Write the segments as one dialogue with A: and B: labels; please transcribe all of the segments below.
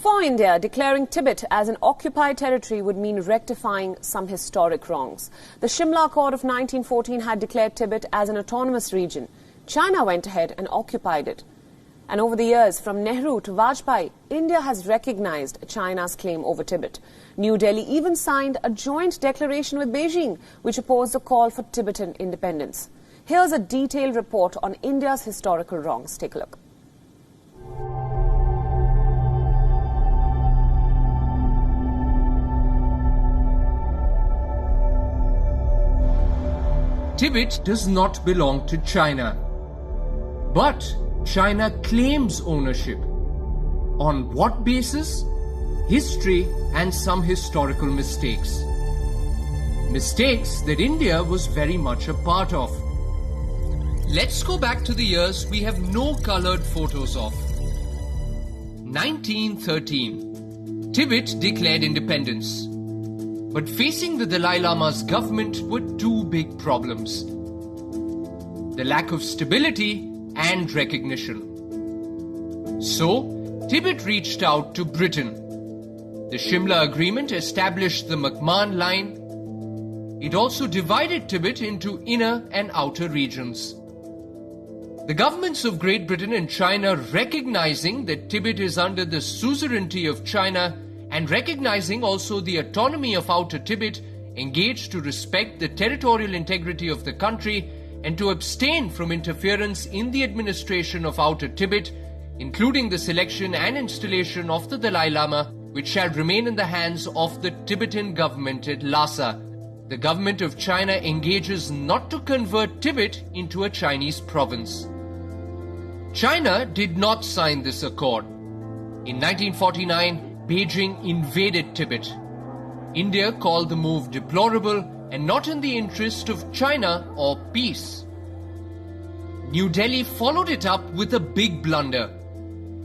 A: For India, declaring Tibet as an occupied territory would mean rectifying some historic wrongs. The Shimla Accord of 1914 had declared Tibet as an autonomous region. China went ahead and occupied it. And over the years, from Nehru to Vajpayee, India has recognized China's claim over Tibet. New Delhi even signed a joint declaration with Beijing, which opposed the call for Tibetan independence. Here's a detailed report on India's historical wrongs. Take a look.
B: Tibet does not belong to China. But China claims ownership. On what basis? History and some historical mistakes. Mistakes that India was very much a part of. Let's go back to the years we have no colored photos of. 1913. Tibet declared independence. But facing the Dalai Lama's government were two big problems: the lack of stability and recognition. So, Tibet reached out to Britain. The Shimla Agreement established the McMahon Line. It also divided Tibet into inner and outer regions. The governments of Great Britain and China, recognizing that Tibet is under the suzerainty of China and recognizing also the autonomy of Outer Tibet, engaged to respect the territorial integrity of the country and to abstain from interference in the administration of Outer Tibet, including the selection and installation of the Dalai Lama, which shall remain in the hands of the Tibetan government at Lhasa. The government of China engages not to convert Tibet into a Chinese province. China did not sign this accord. In 1949, Beijing invaded Tibet. India called the move deplorable and not in the interest of China or peace. New Delhi followed it up with a big blunder.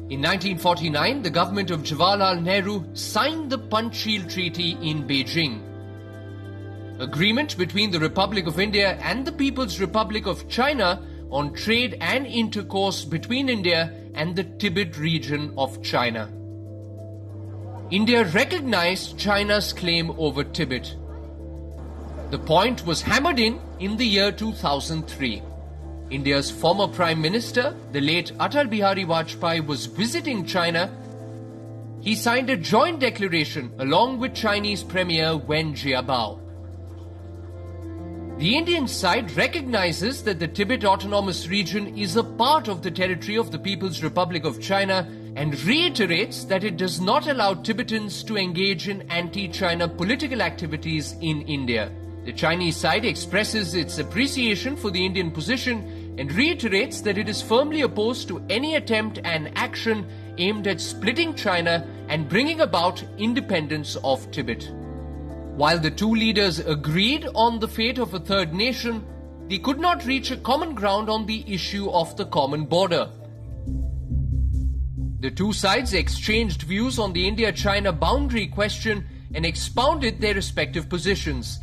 B: In 1949, the government of Jawaharlal Nehru signed the Panchsheel Treaty in Beijing. Agreement between the Republic of India and the People's Republic of China on trade and intercourse between India and the Tibet region of China. India recognized China's claim over Tibet. The point was hammered in the year 2003. India's former Prime Minister, the late Atal Bihari Vajpayee, was visiting China. He signed a joint declaration along with Chinese Premier Wen Jiabao. The Indian side recognizes that the Tibet Autonomous Region is a part of the territory of the People's Republic of China and reiterates that it does not allow Tibetans to engage in anti-China political activities in India. The Chinese side expresses its appreciation for the Indian position and reiterates that it is firmly opposed to any attempt and action aimed at splitting China and bringing about independence of Tibet. While the two leaders agreed on the fate of a third nation, they could not reach a common ground on the issue of the common border. The two sides exchanged views on the India-China boundary question and expounded their respective positions.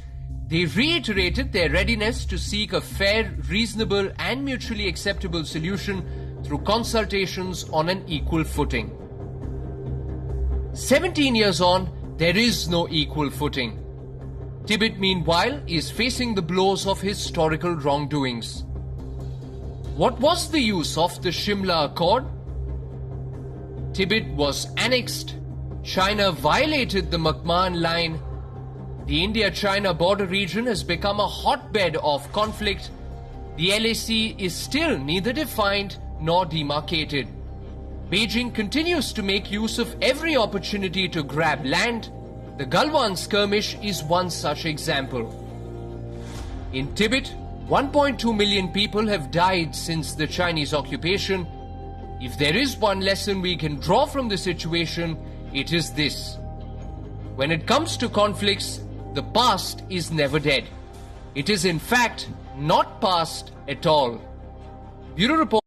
B: They reiterated their readiness to seek a fair, reasonable and mutually acceptable solution through consultations on an equal footing. 17 years on, there is no equal footing. Tibet, meanwhile, is facing the blows of historical wrongdoings. What was the use of the Shimla Accord? Tibet was annexed, China violated the McMahon Line, the India-China border region has become a hotbed of conflict, the LAC is still neither defined nor demarcated. Beijing continues to make use of every opportunity to grab land. The Galwan skirmish is one such example. In Tibet, 1.2 million people have died since the Chinese occupation. If there is one lesson we can draw from the situation, it is this: when it comes to conflicts, the past is never dead. It is in fact not past at all. Bureau Report.